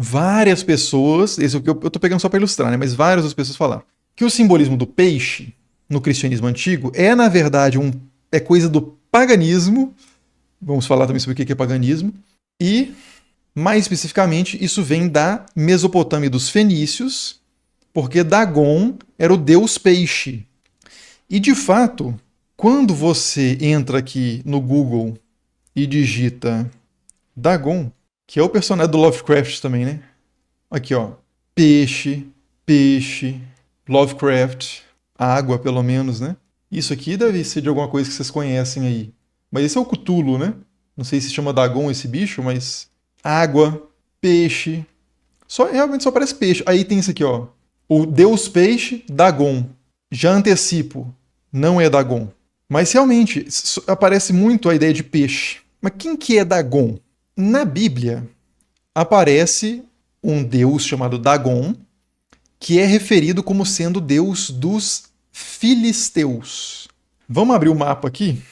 várias pessoas, esse é o que eu tô pegando só para ilustrar, né? Mas várias das pessoas falaram que o simbolismo do peixe no cristianismo antigo é, na verdade, é coisa do paganismo. Vamos falar também sobre o que é paganismo. E, mais especificamente, isso vem da Mesopotâmia dos fenícios, porque Dagon era o deus peixe. E, de fato, quando você entra aqui no Google e digita Dagon, que é o personagem do Lovecraft também, né? Aqui, ó. Peixe, peixe, Lovecraft, água, pelo menos, né? Isso aqui deve ser de alguma coisa que vocês conhecem aí. Mas esse é o Cthulhu, né? Não sei se chama Dagon esse bicho, mas água, peixe. Realmente só parece peixe. Aí tem isso aqui, ó. O deus peixe, Dagon. Já antecipo, não é Dagon. Mas realmente aparece muito a ideia de peixe. Mas quem que é Dagon? Na Bíblia aparece um deus chamado Dagon, que é referido como sendo deus dos filisteus. Vamos abrir o mapa aqui?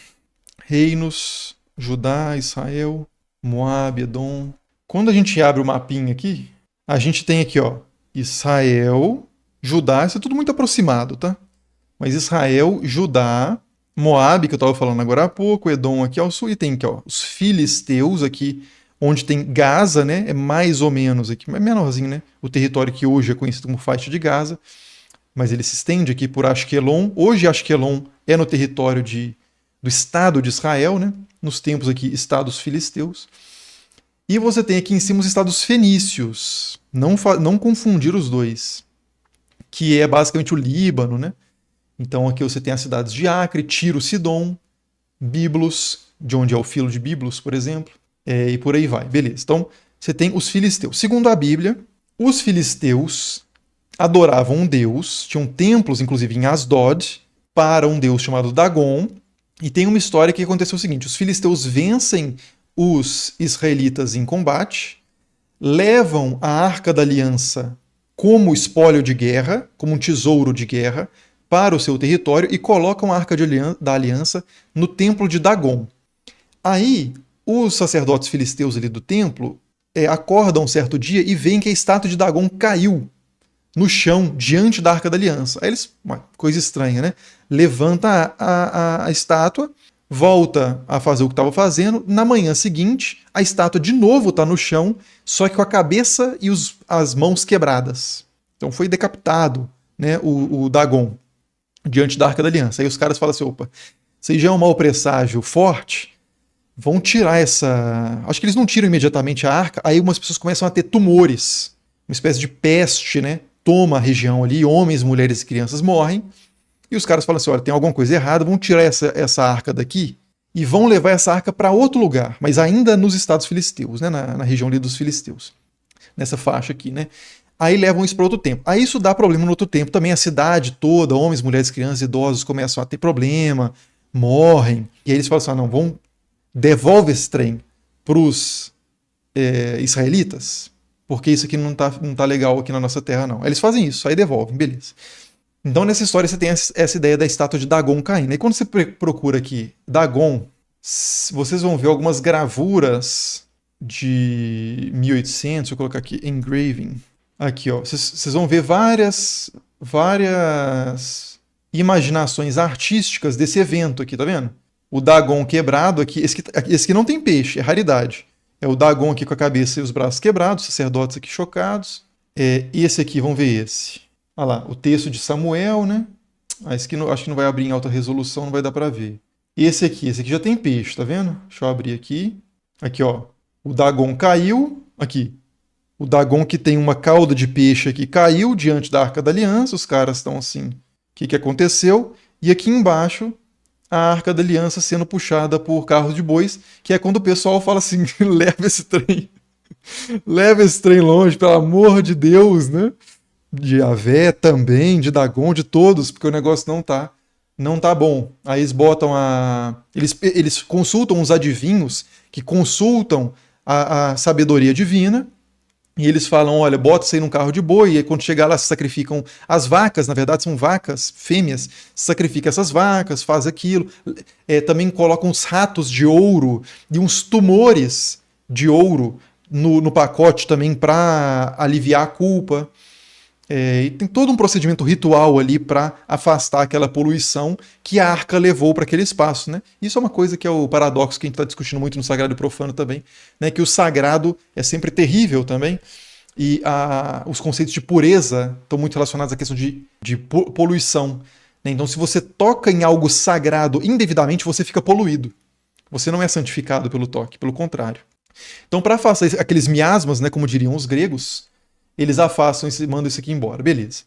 Reinos, Judá, Israel, Moab, Edom. Quando a gente abre o mapinha aqui, a gente tem aqui, ó, Israel, Judá, isso é tudo muito aproximado, tá? Mas Israel, Judá, Moab, que eu estava falando agora há pouco, Edom aqui ao sul, e tem aqui, ó, os filisteus aqui, onde tem Gaza, né? É mais ou menos aqui, é menorzinho, né? O território que hoje é conhecido como faixa de Gaza, mas ele se estende aqui por Ashkelon. Hoje Ashkelon é no território do Estado de Israel, né? Nos tempos aqui, estados filisteus. E você tem aqui em cima os estados fenícios. Não confundir os dois. Que é basicamente o Líbano, né? Então aqui você tem as cidades de Acre, Tiro, Sidom, Biblos, de onde é o filo de Biblos, por exemplo. E por aí vai. Beleza. Então você tem os filisteus. Segundo a Bíblia, os filisteus adoravam um deus, tinham templos, inclusive em Asdod, para um deus chamado Dagon. E tem uma história que aconteceu o seguinte: os filisteus vencem os israelitas em combate, levam a Arca da Aliança como espólio de guerra, como um tesouro de guerra, para o seu território e colocam a Arca da Aliança no templo de Dagon. Aí, os sacerdotes filisteus ali do templo acordam um certo dia e veem que a estátua de Dagon caiu no chão, diante da Arca da Aliança. Aí eles, coisa estranha, né? Levanta a estátua, volta a fazer o que estava fazendo. Na manhã seguinte, a estátua de novo está no chão, só que com a cabeça e as mãos quebradas. Então foi decapitado, né, o Dagon diante da Arca da Aliança. Aí os caras falam assim, opa, isso aí já é um mau presságio forte, vão tirar essa... Acho que eles não tiram imediatamente a arca, aí umas pessoas começam a ter tumores, uma espécie de peste, né? Toma a região ali, homens, mulheres e crianças morrem, e os caras falam assim, olha, tem alguma coisa errada, vão tirar essa arca daqui e vão levar essa arca para outro lugar, mas ainda nos estados filisteus, né? Na região ali dos filisteus, nessa faixa aqui, né? Aí levam isso para outro tempo. Aí isso dá problema no outro tempo também, a cidade toda, homens, mulheres, crianças, idosos começam a ter problema, morrem, e aí eles falam assim, não, devolve esse trem para os israelitas, porque isso aqui não tá legal aqui na nossa terra, não. Aí eles fazem isso, aí devolvem, beleza. Então nessa história você tem essa ideia da estátua de Dagon caindo. E quando você procura aqui Dagon, vocês vão ver algumas gravuras de 1800, vou colocar aqui, engraving. Aqui, ó, vocês vão ver várias imaginações artísticas desse evento aqui, tá vendo? O Dagon quebrado aqui, esse aqui não tem peixe, é raridade. É o Dagon aqui com a cabeça e os braços quebrados, sacerdotes aqui chocados. Esse aqui, vamos ver esse. Olha lá, o texto de Samuel, né? Esse aqui acho que não vai abrir em alta resolução, não vai dar para ver. Esse aqui já tem peixe, tá vendo? Deixa eu abrir aqui. Aqui, ó. O Dagon caiu. Aqui. O Dagon que tem uma cauda de peixe aqui caiu diante da Arca da Aliança. Os caras estão assim. O que aconteceu? E aqui embaixo, a Arca da Aliança sendo puxada por carros de bois, que é quando o pessoal fala assim, leva esse trem longe, pelo amor de Deus, né? De Yahvé também, de Dagon, de todos, porque o negócio não tá bom. Aí eles botam eles consultam os adivinhos, que consultam a sabedoria divina, e eles falam, olha, bota isso aí num carro de boi, e aí quando chegar lá se sacrificam as vacas, na verdade são vacas fêmeas, sacrifica essas vacas, faz aquilo. Também colocam uns ratos de ouro e uns tumores de ouro no pacote também para aliviar a culpa. E tem todo um procedimento ritual ali para afastar aquela poluição que a arca levou para aquele espaço, né? Isso é uma coisa que é o paradoxo que a gente está discutindo muito no sagrado e profano também, né? Que o sagrado é sempre terrível também, e os conceitos de pureza estão muito relacionados à questão de poluição, né? Então, se você toca em algo sagrado indevidamente, você fica poluído. Você não é santificado pelo toque, pelo contrário. Então, para afastar aqueles miasmas, né, como diriam os gregos, eles afastam e mandam isso aqui embora. Beleza.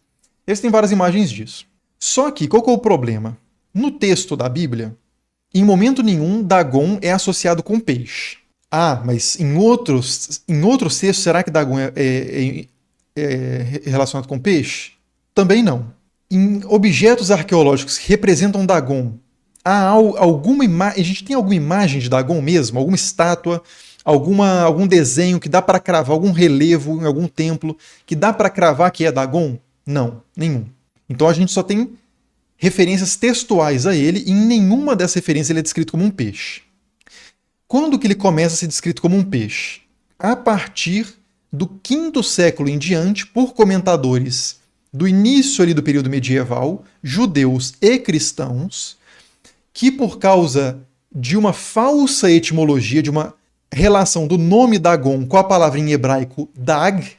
Eles têm várias imagens disso. Só que, qual que é o problema? No texto da Bíblia, em momento nenhum, Dagon é associado com peixe. Ah, mas em outros textos, será que Dagon é relacionado com peixe? Também não. Em objetos arqueológicos que representam Dagon, há alguma imagem? A gente tem alguma imagem de Dagon mesmo? Alguma estátua? Algum desenho que dá para cravar, algum relevo em algum templo que dá para cravar que é Dagon? Não, nenhum. Então a gente só tem referências textuais a ele e em nenhuma dessas referências ele é descrito como um peixe. Quando que ele começa a ser descrito como um peixe? A partir do V século em diante, por comentadores do início ali do período medieval, judeus e cristãos, que por causa de uma falsa etimologia, de uma relação do nome Dagon com a palavra em hebraico Dag,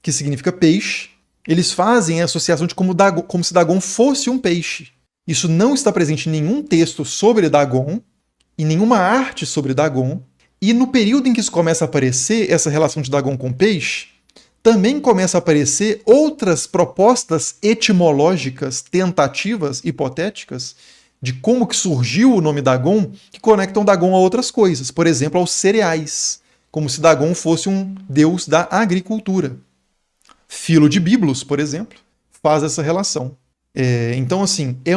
que significa peixe, eles fazem a associação de como se Dagon fosse um peixe. Isso não está presente em nenhum texto sobre Dagon, em nenhuma arte sobre Dagon, e no período em que isso começa a aparecer, essa relação de Dagon com peixe, também começa a aparecer outras propostas etimológicas, tentativas, hipotéticas, de como que surgiu o nome Dagon, que conectam Dagon a outras coisas, por exemplo, aos cereais, como se Dagon fosse um deus da agricultura. Filo de Biblos, por exemplo, faz essa relação. Então, assim, é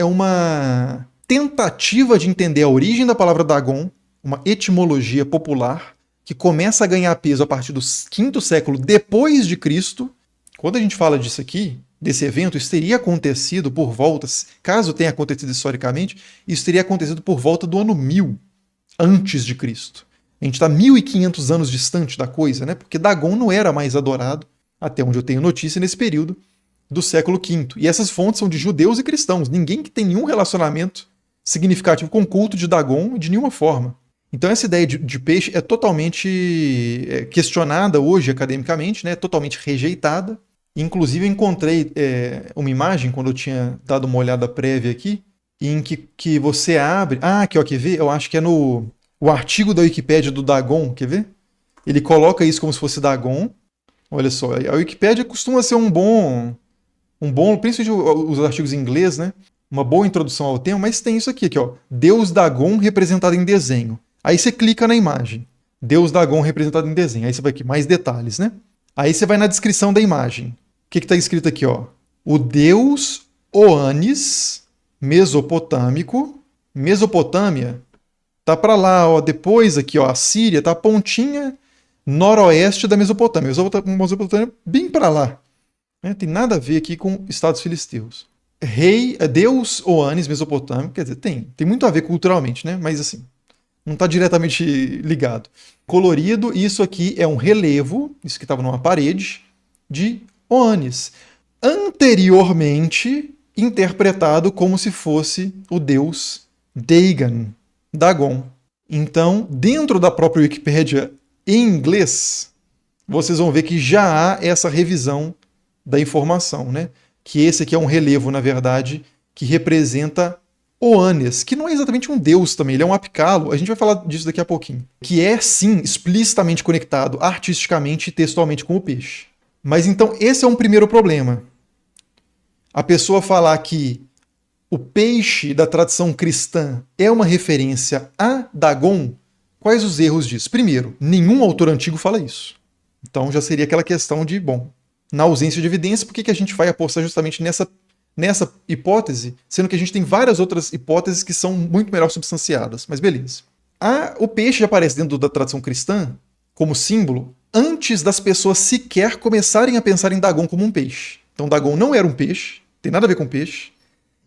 uma tentativa de entender a origem da palavra Dagon, uma etimologia popular, que começa a ganhar peso a partir do V século depois de Cristo. Quando a gente fala disso aqui, desse evento, isso teria acontecido por volta, caso tenha acontecido historicamente, isso teria acontecido por volta do ano 1000 antes de Cristo. A gente está 1500 anos distante da coisa, né? Porque Dagon não era mais adorado, até onde eu tenho notícia, nesse período do século V. E essas fontes são de judeus e cristãos, ninguém que tem nenhum relacionamento significativo com o culto de Dagon de nenhuma forma. Então essa ideia de peixe é totalmente questionada hoje academicamente, né? Totalmente rejeitada. Inclusive, eu encontrei uma imagem, quando eu tinha dado uma olhada prévia aqui, em que você abre... aqui, ó, quer ver? Eu acho que é no artigo da Wikipédia do Dagon, quer ver? Ele coloca isso como se fosse Dagon. Olha só, a Wikipédia costuma ser um bom, principalmente os artigos em inglês, né? Uma boa introdução ao tema, mas tem isso aqui, ó. Deus Dagon representado em desenho. Aí você clica na imagem. Deus Dagon representado em desenho. Aí você vai aqui, mais detalhes, né? Aí você vai na descrição da imagem. O que está escrito aqui, ó? O deus Oanes, mesopotâmico. Mesopotâmia tá para lá, ó. Depois aqui, ó, a Síria tá a pontinha noroeste da Mesopotâmia. Mesopotâmia bem para lá. Tem nada a ver aqui com estados filisteus. Deus Oanes, mesopotâmico, quer dizer, tem muito a ver culturalmente, né? Mas assim, não está diretamente ligado. Colorido, isso aqui é um relevo, isso que estava numa parede, de Oanes, anteriormente interpretado como se fosse o deus Dagon. Então, dentro da própria Wikipédia em inglês, vocês vão ver que já há essa revisão da informação, né? Que esse aqui é um relevo, na verdade, que representa Oanes, que não é exatamente um deus também, ele é um apicalo, a gente vai falar disso daqui a pouquinho, que é, sim, explicitamente conectado artisticamente e textualmente com o peixe. Mas então esse é um primeiro problema. A pessoa falar que o peixe da tradição cristã é uma referência a Dagon, quais os erros disso? Primeiro, nenhum autor antigo fala isso. Então já seria aquela questão de, na ausência de evidência, por que a gente vai apostar justamente nessa hipótese, sendo que a gente tem várias outras hipóteses que são muito melhor substanciadas. Mas beleza. O peixe já aparece dentro da tradição cristã como símbolo antes das pessoas sequer começarem a pensar em Dagon como um peixe. Então Dagon não era um peixe, tem nada a ver com peixe.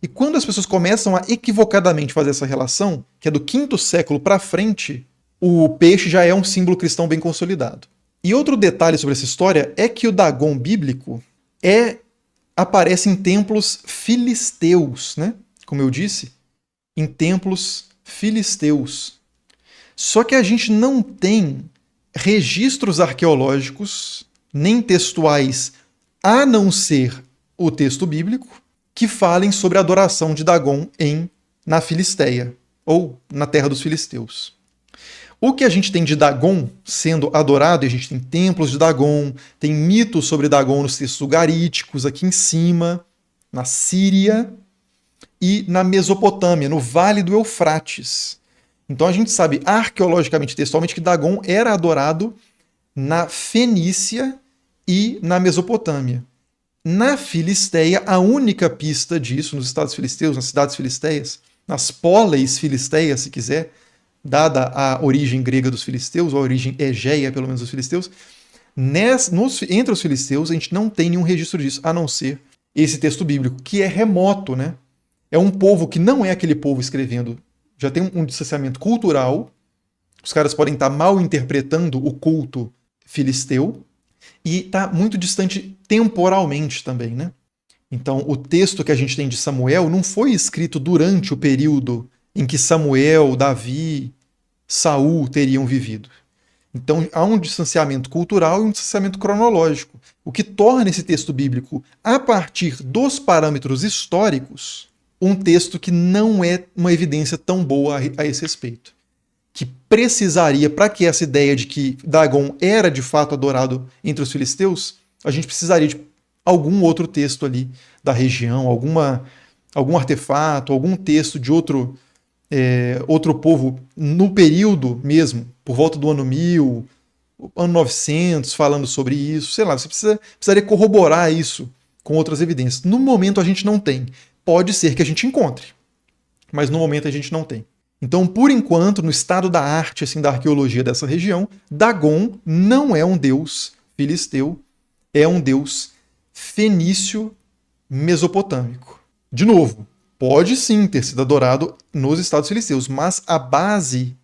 E quando as pessoas começam a equivocadamente fazer essa relação, que é do V século para frente, o peixe já é um símbolo cristão bem consolidado. E outro detalhe sobre essa história é que o Dagon bíblico aparece em templos filisteus, né? Como eu disse, em templos filisteus. Só que a gente não tem registros arqueológicos, nem textuais, a não ser o texto bíblico, que falem sobre a adoração de Dagon na Filisteia, ou na terra dos filisteus. O que a gente tem de Dagon sendo adorado, e a gente tem templos de Dagon, tem mitos sobre Dagon nos textos ugaríticos, aqui em cima, na Síria e na Mesopotâmia, no Vale do Eufrates. Então a gente sabe arqueologicamente, textualmente, que Dagon era adorado na Fenícia e na Mesopotâmia. Na Filisteia, a única pista disso, nos estados filisteus, nas cidades filisteias, nas poleis filisteias, se quiser, dada a origem grega dos filisteus, ou a origem egéia, pelo menos, dos filisteus, entre os filisteus a gente não tem nenhum registro disso, a não ser esse texto bíblico, que é remoto, né? É um povo que não é aquele povo escrevendo, já tem um distanciamento cultural, os caras podem estar mal interpretando o culto filisteu, e está muito distante temporalmente também, né? Então, o texto que a gente tem de Samuel não foi escrito durante o período em que Samuel, Davi, Saul teriam vivido. Então, há um distanciamento cultural e um distanciamento cronológico, o que torna esse texto bíblico, a partir dos parâmetros históricos, um texto que não é uma evidência tão boa a esse respeito. Que precisaria, para que essa ideia de que Dagon era de fato adorado entre os filisteus, a gente precisaria de algum outro texto ali da região, algum artefato, algum texto de outro povo no período mesmo, por volta do ano 1000, ano 900, falando sobre isso, sei lá, você precisaria corroborar isso com outras evidências. No momento a gente não tem. Pode ser que a gente encontre, mas no momento a gente não tem. Então, por enquanto, no estado da arte, assim, da arqueologia dessa região, Dagon não é um deus filisteu, é um deus fenício mesopotâmico. De novo, pode sim ter sido adorado nos estados filisteus, mas a base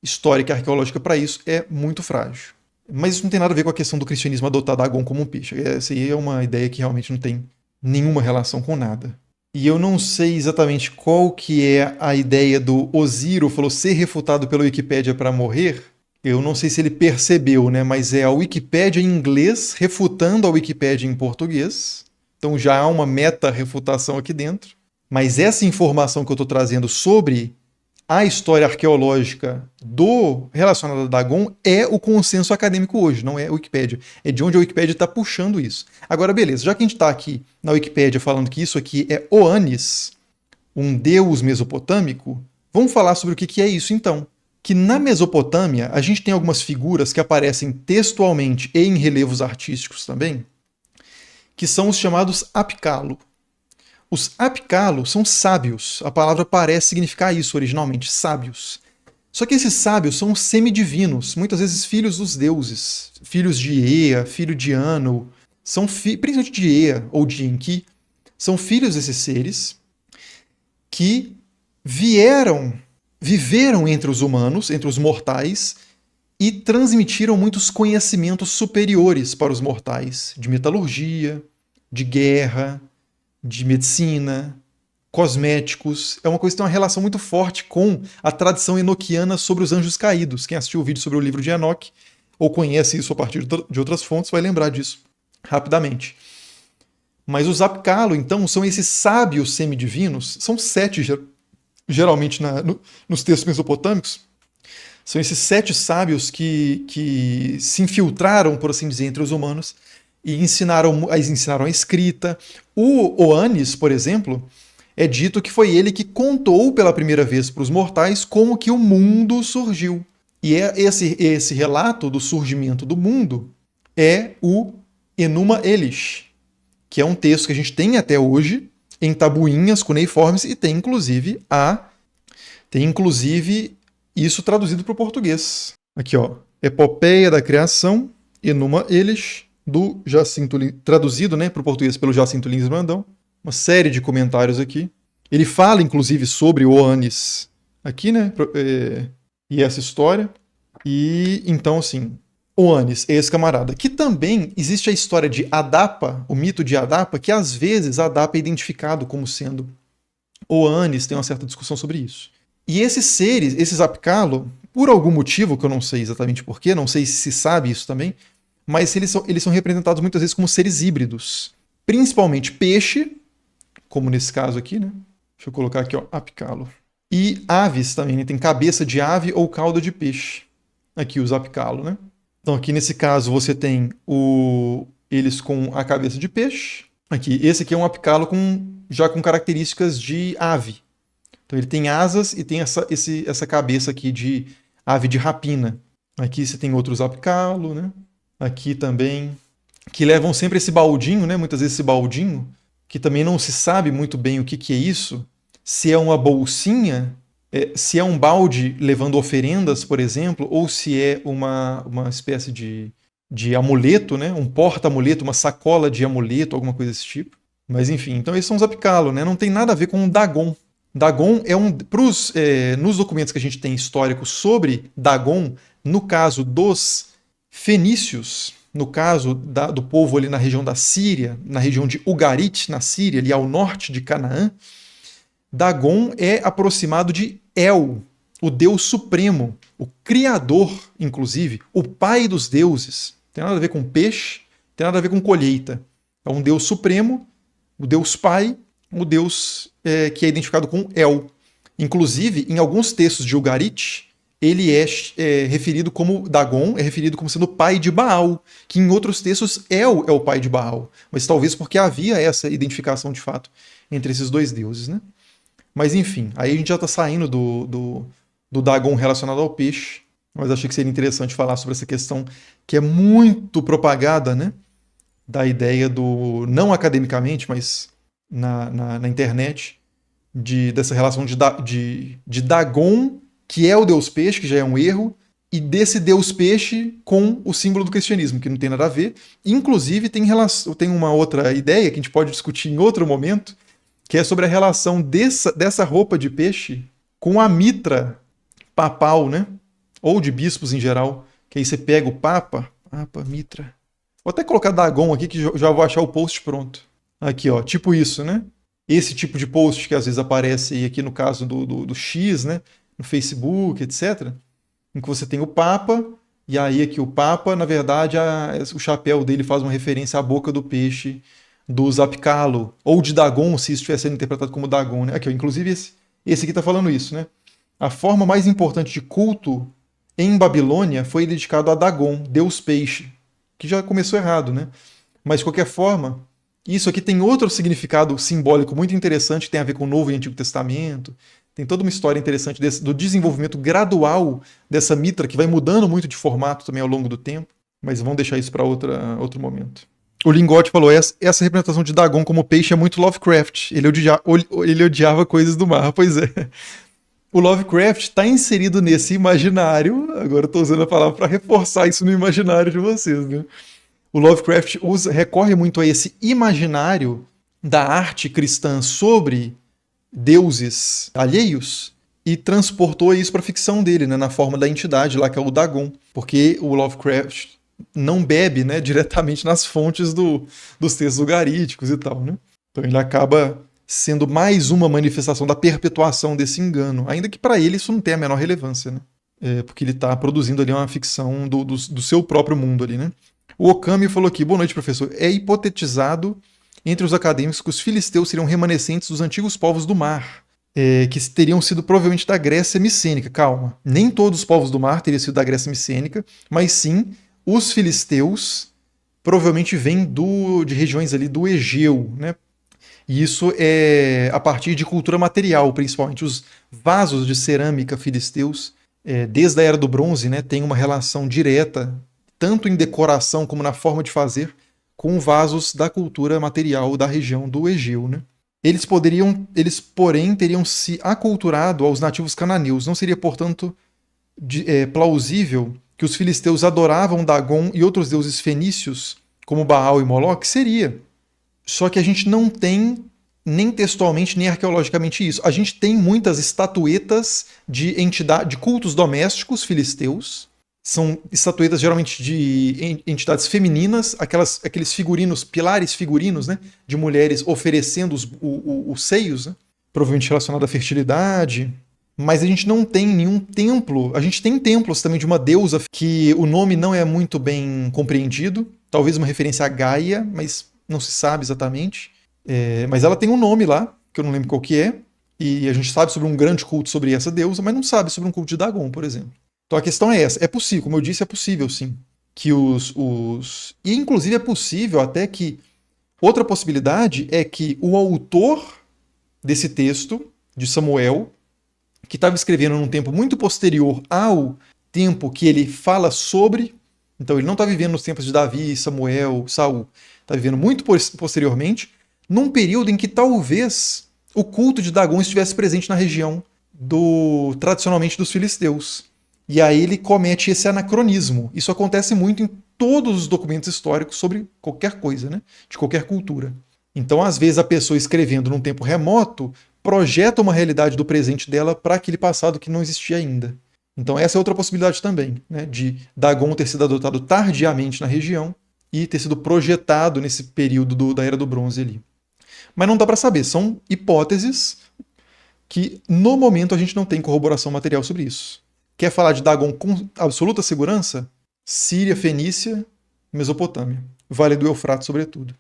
histórica e arqueológica para isso é muito frágil. Mas isso não tem nada a ver com a questão do cristianismo adotar Dagon como um peixe. Essa aí é uma ideia que realmente não tem nenhuma relação com nada. E eu não sei exatamente qual que é a ideia do Oziro, falou ser refutado pela Wikipédia para morrer. Eu não sei se ele percebeu, né? Mas é a Wikipédia em inglês refutando a Wikipédia em português. Então já há uma meta-refutação aqui dentro. Mas essa informação que eu estou trazendo sobre a história arqueológica relacionada a Dagon é o consenso acadêmico hoje, não é a Wikipédia. É de onde a Wikipédia está puxando isso. Agora, beleza, já que a gente está aqui na Wikipédia falando que isso aqui é Oannes, um deus mesopotâmico, vamos falar sobre o que é isso então. Que na Mesopotâmia a gente tem algumas figuras que aparecem textualmente e em relevos artísticos também, que são os chamados apicalo. Os apicalo são sábios. A palavra parece significar isso originalmente, sábios. Só que esses sábios são semidivinos, muitas vezes filhos dos deuses, filhos de Ea, filho de Anu, principalmente de Ea ou de Enki, são filhos desses seres que viveram entre os humanos, entre os mortais, e transmitiram muitos conhecimentos superiores para os mortais, de metalurgia, de guerra, de medicina, cosméticos. É uma coisa que tem uma relação muito forte com a tradição enoquiana sobre os anjos caídos. Quem assistiu o vídeo sobre o livro de Enoque, ou conhece isso a partir de outras fontes, vai lembrar disso rapidamente. Mas os apicalo, então, são esses sábios semidivinos, são 7 geralmente nos textos mesopotâmicos, são esses 7 sábios que se infiltraram, por assim dizer, entre os humanos, e ensinaram a escrita. O Oannes, por exemplo, é dito que foi ele que contou pela primeira vez para os mortais como que o mundo surgiu. E esse relato do surgimento do mundo é o Enuma Elish, que é um texto que a gente tem até hoje em tabuinhas cuneiformes e tem inclusive isso traduzido para o português. Aqui, ó, Epopeia da Criação, Enuma Elish, do Jacinto, traduzido, né, para o português pelo Jacinto Lins Brandão. Uma série de comentários aqui. Ele fala, inclusive, sobre Oannes aqui, né, e essa história. E então, assim, Oanes é esse camarada. Que também existe a história de Adapa, o mito de Adapa, que às vezes Adapa é identificado como sendo Oanes, tem uma certa discussão sobre isso. E esses seres, esses Apicalo, por algum motivo, que eu não sei exatamente porquê, não sei se sabe isso também, mas eles são representados muitas vezes como seres híbridos. Principalmente peixe, como nesse caso aqui, né? Deixa eu colocar aqui, ó, Apicalo. E aves também, né? Tem cabeça de ave ou cauda de peixe. Aqui os Apicalo, né? Então aqui nesse caso você tem eles com a cabeça de peixe. Aqui, esse aqui é um Apicalo já com características de ave. Então ele tem asas e tem essa cabeça aqui de ave de rapina. Aqui você tem outros Apicalo, né? Aqui também, que levam sempre esse baldinho, né? Muitas vezes esse baldinho, que também não se sabe muito bem o que é isso. Se é uma bolsinha, se é um balde levando oferendas, por exemplo, ou se é uma espécie de amuleto, né? Um porta-amuleto, uma sacola de amuleto, alguma coisa desse tipo. Mas enfim, então esses são os Apicalo, né? Não tem nada a ver com o Dagon. Dagon é nos documentos que a gente tem históricos sobre Dagon, no caso dos fenícios, no caso do povo ali na região da Síria, na região de Ugarit, na Síria, ali ao norte de Canaã, Dagon é aproximado de El, o deus supremo, o criador, inclusive, o pai dos deuses. Não tem nada a ver com peixe, não tem nada a ver com colheita. É um deus supremo, o deus pai, o deus que é identificado com El. Inclusive, em alguns textos de Ugarit, ele é referido como Dagon, é referido como sendo pai de Baal, que em outros textos El é o pai de Baal, mas talvez porque havia essa identificação de fato entre esses dois deuses, né? Mas enfim, aí a gente já está saindo do Dagon relacionado ao peixe, mas achei que seria interessante falar sobre essa questão que é muito propagada, né? Da ideia não academicamente, mas na internet, dessa relação de Dagon, que é o deus peixe, que já é um erro, e desse deus peixe com o símbolo do cristianismo, que não tem nada a ver. Inclusive, tem uma outra ideia que a gente pode discutir em outro momento, que é sobre a relação dessa roupa de peixe com a mitra papal, né? Ou de bispos em geral, que aí você pega o Papa, mitra. Vou até colocar Dagon aqui, que já vou achar o post pronto. Aqui, ó, tipo isso, né? Esse tipo de post que às vezes aparece aí aqui no caso do X, né? No Facebook, etc. Em que você tem o Papa, e aí aqui o Papa, na verdade, o chapéu dele faz uma referência à boca do peixe dos Apicalo, ou de Dagon, se isso estivesse sendo interpretado como Dagon, né? Aqui, ó, inclusive esse aqui está falando isso, né? A forma mais importante de culto em Babilônia foi dedicado a Dagon, deus peixe, que já começou errado, né? Mas de qualquer forma, isso aqui tem outro significado simbólico muito interessante, que tem a ver com o Novo e Antigo Testamento. Tem toda uma história interessante do desenvolvimento gradual dessa mitra, que vai mudando muito de formato também ao longo do tempo. Mas vamos deixar isso para outro momento. O Lingote falou, essa representação de Dagon como peixe é muito Lovecraft. Ele odiava coisas do mar. Pois é. O Lovecraft está inserido nesse imaginário. Agora eu estou usando a palavra para reforçar isso no imaginário de vocês, né? O Lovecraft recorre muito a esse imaginário da arte cristã sobre deuses alheios e transportou isso para a ficção dele, né, na forma da entidade lá, que é o Dagon. Porque o Lovecraft não bebe, né, diretamente nas fontes dos textos ugaríticos e tal, né? Então ele acaba sendo mais uma manifestação da perpetuação desse engano, ainda que para ele isso não tem a menor relevância, né? Porque ele está produzindo ali uma ficção do seu próprio mundo ali, né? O Okami falou aqui, boa noite, professor. É hipotetizado entre os acadêmicos que os filisteus seriam remanescentes dos antigos povos do mar, que teriam sido provavelmente da Grécia micênica. Calma, nem todos os povos do mar teriam sido da Grécia micênica, mas sim os filisteus provavelmente vêm de regiões ali do Egeu, né? E isso é a partir de cultura material, principalmente os vasos de cerâmica filisteus, desde a Era do Bronze, né, tem uma relação direta, tanto em decoração como na forma de fazer, com vasos da cultura material da região do Egeu, né? Eles, porém, teriam se aculturado aos nativos cananeus. Não seria, portanto, plausível que os filisteus adoravam Dagon e outros deuses fenícios, como Baal e Moloque? Seria. Só que a gente não tem, nem textualmente, nem arqueologicamente isso. A gente tem muitas estatuetas de cultos domésticos filisteus, São estatuetas geralmente de entidades femininas, aqueles figurinos, pilares figurinos, né, de mulheres oferecendo os seios, né, provavelmente relacionado à fertilidade. Mas a gente não tem nenhum templo. A gente tem templos também de uma deusa que o nome não é muito bem compreendido. Talvez uma referência a Gaia, mas não se sabe exatamente. Mas ela tem um nome lá, que eu não lembro qual que é. E a gente sabe sobre um grande culto sobre essa deusa, mas não sabe sobre um culto de Dagon, por exemplo. Então a questão é essa. É possível, como eu disse, é possível sim. Que E inclusive é possível até que. Outra possibilidade é que o autor desse texto, de Samuel, que estava escrevendo num tempo muito posterior ao tempo que ele fala sobre. Então ele não está vivendo nos tempos de Davi, Samuel, Saul. Está vivendo muito posteriormente, num período em que talvez o culto de Dagon estivesse presente na região tradicionalmente dos filisteus. E aí ele comete esse anacronismo. Isso acontece muito em todos os documentos históricos sobre qualquer coisa, né? De qualquer cultura. Então, às vezes, a pessoa escrevendo num tempo remoto projeta uma realidade do presente dela para aquele passado que não existia ainda. Então, essa é outra possibilidade também, né? De Dagon ter sido adotado tardiamente na região e ter sido projetado nesse período da Era do Bronze ali. Mas não dá para saber, são hipóteses que no momento a gente não tem corroboração material sobre isso. Quer falar de Dagon com absoluta segurança? Síria, Fenícia, Mesopotâmia. Vale do Eufrates, sobretudo.